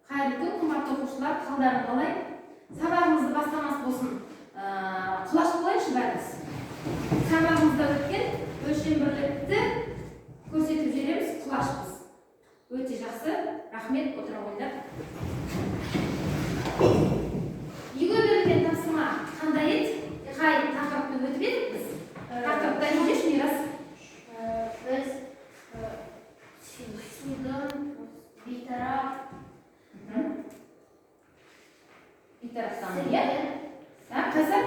Қайырлы күн, қымбатты оқушылар, қалдарың қалай? Сабағымызды бастамас болсын, құлаш болайыншы бәріміз. Сабағымызда өткен өлшем бірлікті көрсетіп жібереміз, құлашпыз. Өте жақсы, рахмет, отыра қойыңдар. Үйге берілген тапсырма қандай еді? Қай тақырыпты өтіп едік біз? Тақырыпта не деші, Мирас? Біз судың бейтарап бейтараптан, иә? Қазір?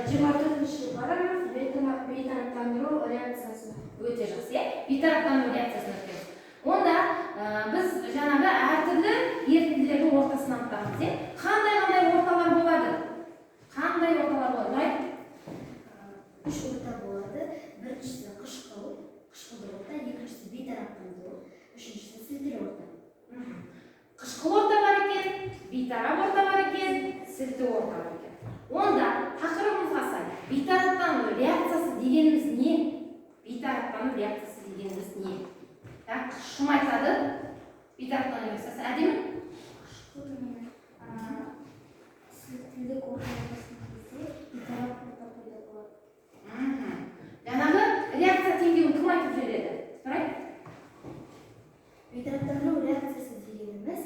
24-ші параграф бейтараптандыру реакциясы. Өте жақсы, иә? Бейтараптандыру реакциясын өтеміз. Онда біз жаңағы әртүрлі ерітінділердің ортасын анықтаймыз, иә? Қандай орталар болады? Қандай орталар болады? Үш орта болады. Біріншісі қышқылды орта, екіншісі бейтараптандыру, үшіншісі сілтілі орта. Қышқыл орта бар екен, бейтарап орта бар екен, сілті орта бар екен. Онда тақырыбымызға сай, бейтараптандыру реакциясы дегеніміз не? Бейтараптандыру реакциясы дегеніміз не? Кім айтады? Бейтараптандыру реакциясы әдемі? Қышқылдың сілтілік орталығысының кезде бейтарап орта пайда болады. Жаңағы реакция теңдеуін кім айтып жүреді? Сұрай? Бейтараптандыру реакциясы дегеніміз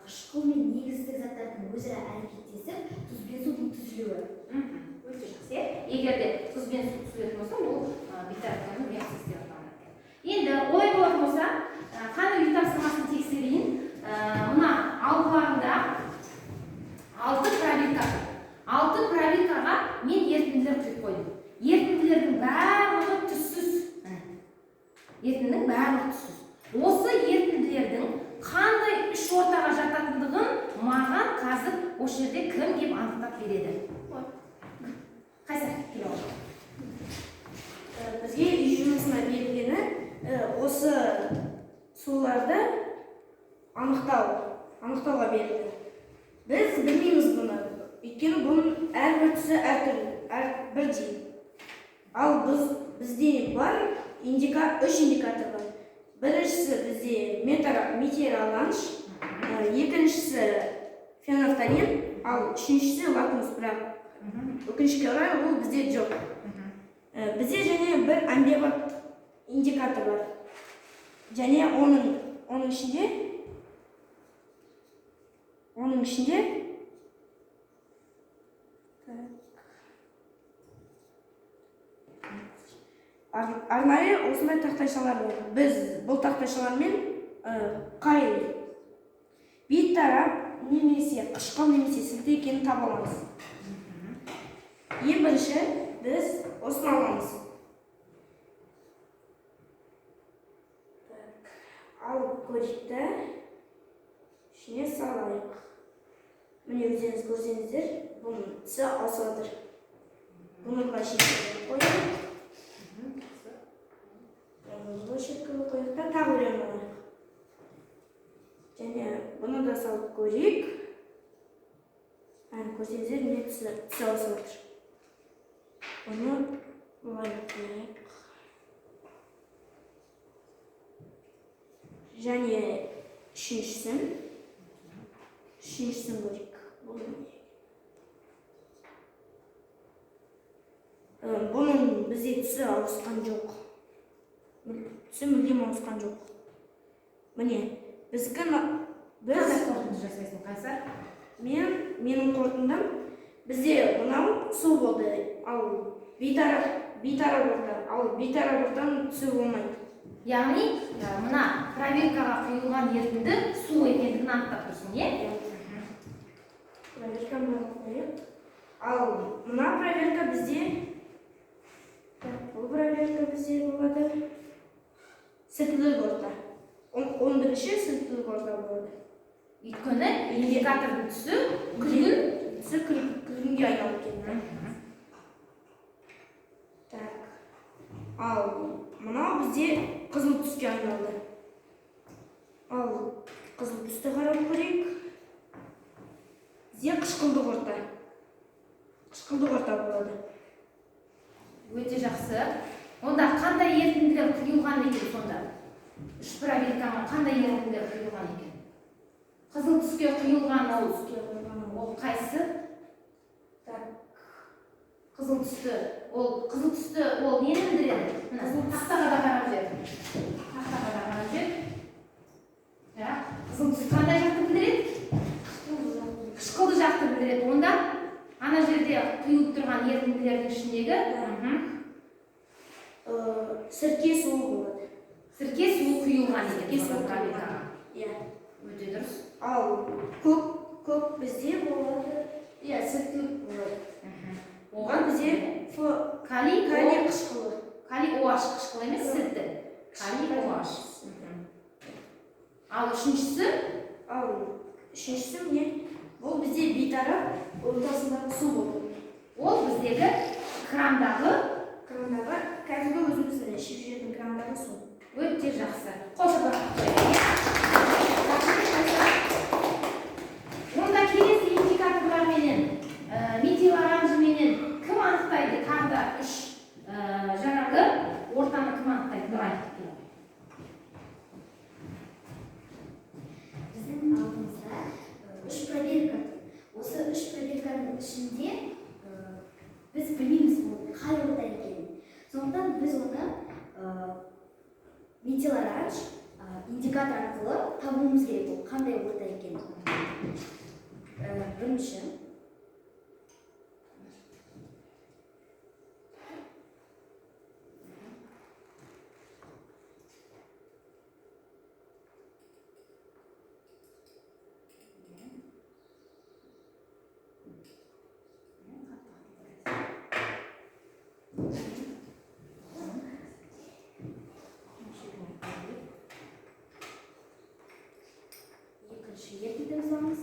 қышқыл мен негіздік заттардың өзара әрекеттесіп, тұз бен судың түзілуі. Өте жақсы. Егер де тұз бен су түзілетін болса, ол бейтараптандыру реакциясы деп аталады. Енді олай болатын болса, қандай үй тапсырмасын тексерейін. Мына алғыларында 6 пробирка. 6 пробиркаға мен ерітінділер құйып қойдым. Ерітінділердің барлығы түссіз. Ерітіндінің барлығы түссіз. Осы ерітінділердің қандай үш ортаға жататындығын маған қазір осы жерде кім кеп анықтап береді? Қайсы келе отыр? Бізге үй жұмысына берілгені осы суларды анықтауға берілді. Біз білмейміз бұны, өйткені бұның әрбір түсі бірдей. Ал бізде бар үш индикатор бар. Біріншісі бізде метеораланж, екіншісі фенофталин, ал үшіншісі лакмус, бірақ өкінішке орай ол бізде жоқ. Бізде және бір амбивалент индикатор бар. Және оның ішінде арнайы осындай тақтайшалар бар. Біз бұл тақтайшалармен қай бейтарап немесе қышқыл немесе сілті екенін таба аламыз. Ең бірінші біз осыны аламыз. Алып көрейікті, ішіне салайық. Міне өздеріңіз көрсеңіздер, бұның түсі ауысыватыр. Бұны былай шешіп қойдық. Шеткілі қойықта тағы өлең алайық. Және бұны да салып көрейік. Көрсеңіздер, міне түсі ауысыватыр. Бұны бұлай қойық. Және үшіншісін көрейік. Бұның бізде түсі ауысқан жоқ. Түсі мүлдем ауысқан жоқ. Міне, Қандай қорытынды жасайсың, Қайсар? менің қорытындым, бізде мынау су болды, ал бейтарап ортаның түсі болмайды. Яғни, мына проверкаға құйылған ерітінді су екендігін анықтап тұрсың, е? Проверка қойып. Ал мына проверка бізде болады сілтілік орта. 11-ші сілтілік орта болады. Өйткені индикатордың түсі күлгінге айналып кетті. Ал мынау бізде қызыл түске айналды. Ал қызыл түсті қарап көрейік. Бізде қышқылдық орта болады. Өте жақсы. Онда қандай ерітінділер құйылған екен сонда? Үш проверкаға қандай ерітінділер құйылған екен? Қызыл түске құйылған ол қайсы? Қызыл түсті ол нені білдіреді? Мына тақтаға да қарап жер. Тақтаға да қарап жер. Қызыл түсті қандай жақты білдіреді? Қышқылды жақты білдіреді. Онда ана жерде құйылып тұрған ерітінділердің ішіндегі сірке суы болады. Сірке суы құйылған екен. Иә. Өте дұрыс. Ал көк бізде болады. Иә, сіркілік болады. Оған бізде калий қышқылы. Калий OH қышқылы емес, сірті. Калий OH. Ал үшіншісі не? Ол бізде бейтарап ортасындағы су болады. Ол біздегі крандағы кәдімгі өзіміздің ішіп жүретін крандағы су. Өте жақсы. Қосып онда келесі индикаторларменен, метил оранжыменен кім анықтайды? Тағы да үш жаңағы ортаны кім анықтайды? Бір айтып келеді. Біздің алдымызда үш проверка. Осы үш проверканың ішінде біз білмейміз ол қай орта екенін. Сондықтан біз оны метил оранж индикатор арқылы табуымыз керек, ол қандай орта екенін. Бірінші еркектен сұраңыз.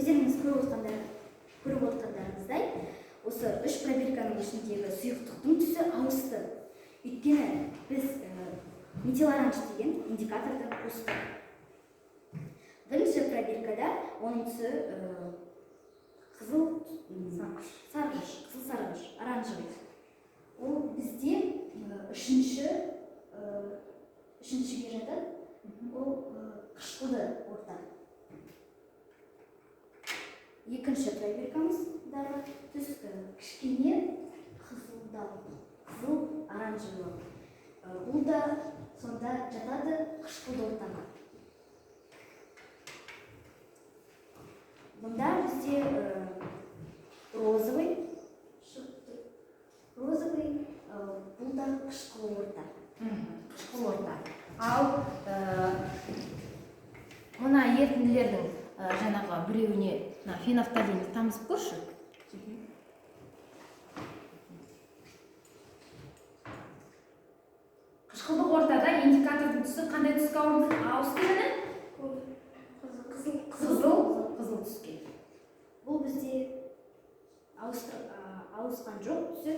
Өздеріңіз көріп отырғандарыңыздай, осы үш проверканың ішіндегі сұйықтықтың түсі ауысты. Өйткені біз метил оранж деген индикаторды қостық. Бірінші проверкада оның түсі қызыл сарғыш, оранжевый. Ол бізде үшіншіге жатады. Ол қышқылды орта. Екінші проверкамыздағы түс кішкене қызыл оранжевый. Бұл да сонда жатады қышқылды ортаға. Бұнда бізде розовый, бұл да қышқылы орта. Қышқыл орта. Ал мына ерітінділердің жаңағы біреуіне фенофталинді тамызып көрші. Қышқылдық ортада индикатордың түсі қандай түске ауысты және? Қызыл түске. Бұл бізде ауысқан жоқ түсі.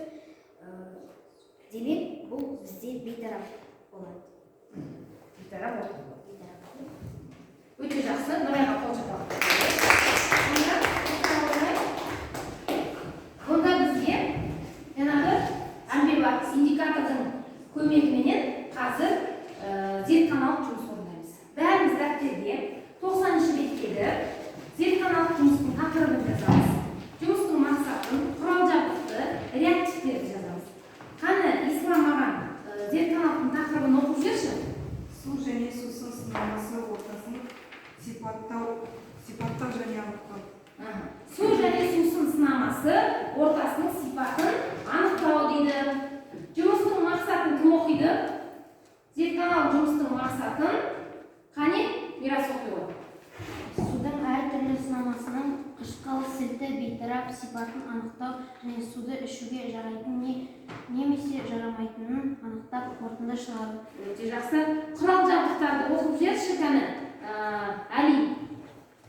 Демек, бұл бізде бейтарап болады. Бейтарап болады. Өте жақсы, Нұрайға қол шапалақ. Онда бізге жаңағы әмбебап индикатордың көмегіменен қазір зертханалық жұмыс орындаймыз. Бәріміз дәптерге 90-шы беттегі зертханалық жұмыстың тақырыбын жазамыз. Жұмыстың мақсатын, құрал-жабдықты, реактивтерді жазамыз. Қане, Ислам маған зертханалық тақырыбын оқып жүрші? Су және сусын сынамасы ортасын сипаттау және анықтау. Су және сусын сынамасы ортасының сипатын анықтау дейді. Жұмыстың мақсатын кім оқиды? Зертханалық жұмыстың мақсатын қане? Мирас оқиды. Судың әртүрлі сынамасының қышқыл, сілті, бейтарап сипатын анықтау және суды ішуге жарайтын немесе жарамайтынын анықтап қорытынды шығару. Өте жақсы. Құрал жабдықтарды оқып жіберші кәні. Әли,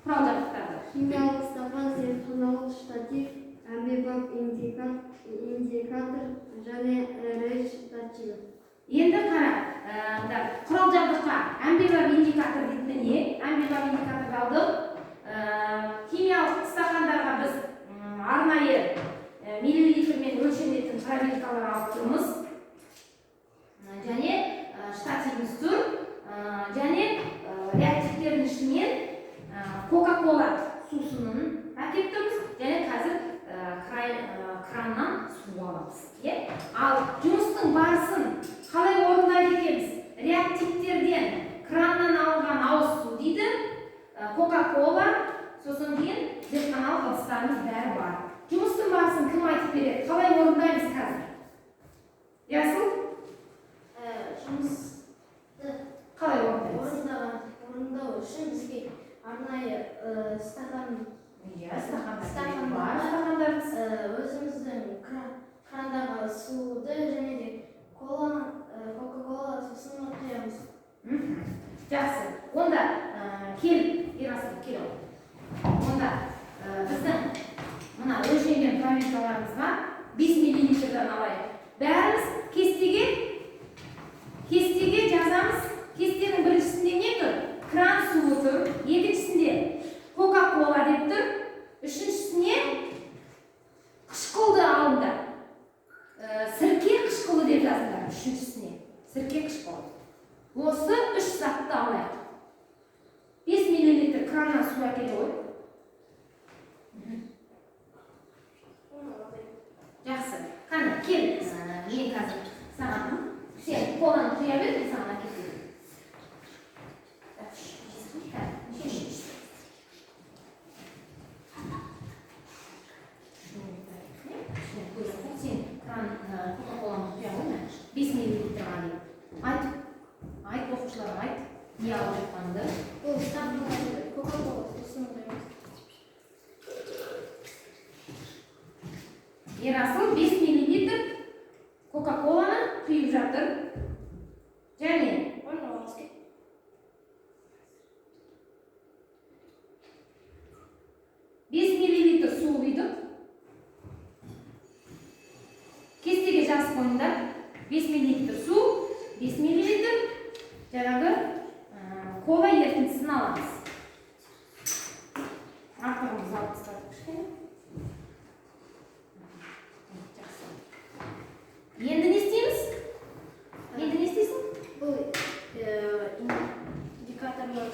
құрал жабдықтарды. Химиялық стақан, зертханалық штатив, әмбебап индикатор және рейш датчигі. Енді қара, құрал жабдыққа әмбебап индикатор дейтін не? Әмбебап индикаторды алдық. Химиялық стақандарға біз арнайы миллилитрмен өлшенетін пробиркалар алып тұрмыз. Және штативіміз тұр. Және реактивтердің ішінен Кока-кола сусынын әкеп тұрмыз. Және қазір краннан су аламыз. Ал жұмыстың барысын қалай орындайды екенбіз? Реактивтерден краннан алынған ауыз су дейді. Кока-кола, сосын кейін зертханалық ыдыстарымыз бәрі бар. Жұмыстың барысын кім айтып береді? Қалай орындаймыз қазір? Ясыл? Жұмысты Қалай орындаймыз? орындау үшін бізге арнайы стақан Стақандарымыз. өзіміздің крандағы суды және де Кока-кола сусын құямыз. Жақсы. Онда кел, Ерасыл, кел. Онда біздің мына өлшенген пробиркаларымызға 5 миллилитрдан алайық. Бәріміз кестеге жазамыз. Кестенің біріншісінде не тұр? Кран суы тұр. Екіншісінде Кока-кола деп тұр. Үшіншісіне қышқылды алыңдар. Сірке қышқылы деп жазыңдар. Үшіншісіне сірке қышқылы. Осы 3 затты алайық. 5 миллилитр краннан су әкеле ғой. Жақсы. Қане, кел. Мен қазір саған сен коланы құя бер, мен саған әкеліп беремін. Сен кран Кока-коланы құя қойма. 5 миллилитр ғана. Айт, оқушыларға айт. Не алып жатқаныңды. Бұл стақанға Кока-кола сусын құямыз. Ерасыл 5 миллилитр Кока-коланы құйып жатыр. Және 5 миллилитр су құйдық. Кестеге жазып қойыңдар. 5 миллилитр су, 5 миллилитр жаңағы кола ертіндісін аламыз. Артығымызды алып тастадық кішкене. Жақсы. Енді не істейміз? Енді не істейсің? Бұл индикаторлар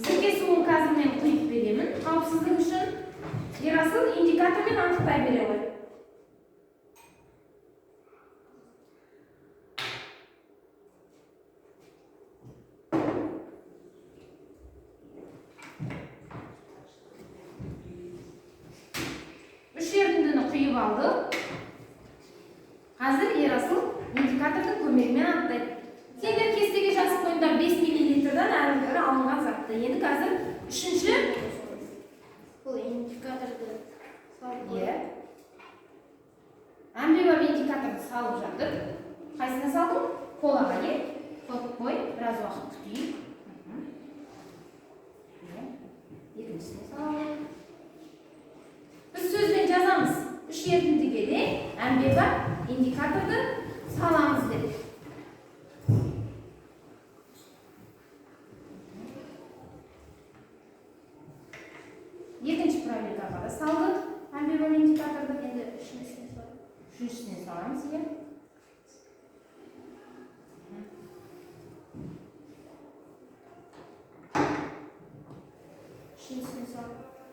Сірке суын қазір мен құйып беремін. Қауіпсіздік үшін Ерасыл индикатормен анықтай бере ғой. Үш ерітіндіні құйып алды. Қазір Ерасыл индикатордың көмегімен анықтайды. Сендер кестеге жазып қойыңдар 5 миллилитрдан әрі алынған затты. Енді қазір үшінші бұл индикаторды әмбебап индикаторды салып жатыр. Қайсына салдым? Колаға қойып қой, біраз уақыт күтейік. Екіншісіне салайық. Біз сөзбен жазамыз. Үш ерітіндіге де әмбебап индикаторды саламыз деп. Екінші пробиркаға да салдық. Әмбебап индикаторды енді үшіншісіне саламыз.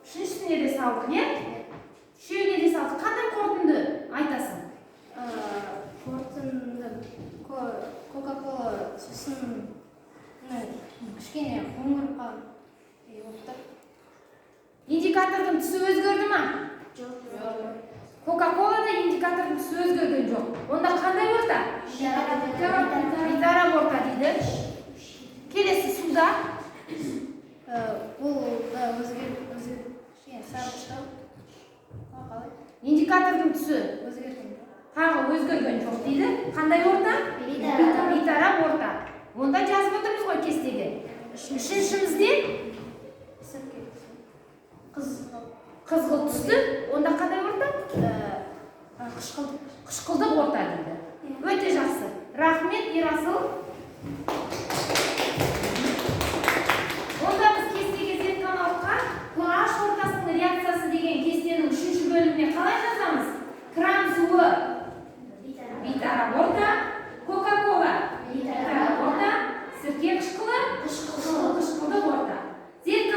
Үшіншісіне де салдық, не? Үшеуіне де салдық. Қандай қорытынды айтасың? қорытынды Кока-кола сусынның кішкене қоңырққан Индикатордың түсі өзгерді ма? жоқ. Кока-колада индикатордың түсі өзгерген жоқ. Онда қандай орта? Бейтарап орта дейді. Келесі суда бұл да өзгеріп сарғыштау. Индикатордың түсі тағы өзгерген жоқ дейді. Қандай орта? Бейтарап орта. Онда жазып отырмыз ғой кестеге. Үшіншімізде қызғылт түсті. Онда қандай орта? Қышқылдық орта дейді. Өте жақсы. Рахмет, Ерасыл.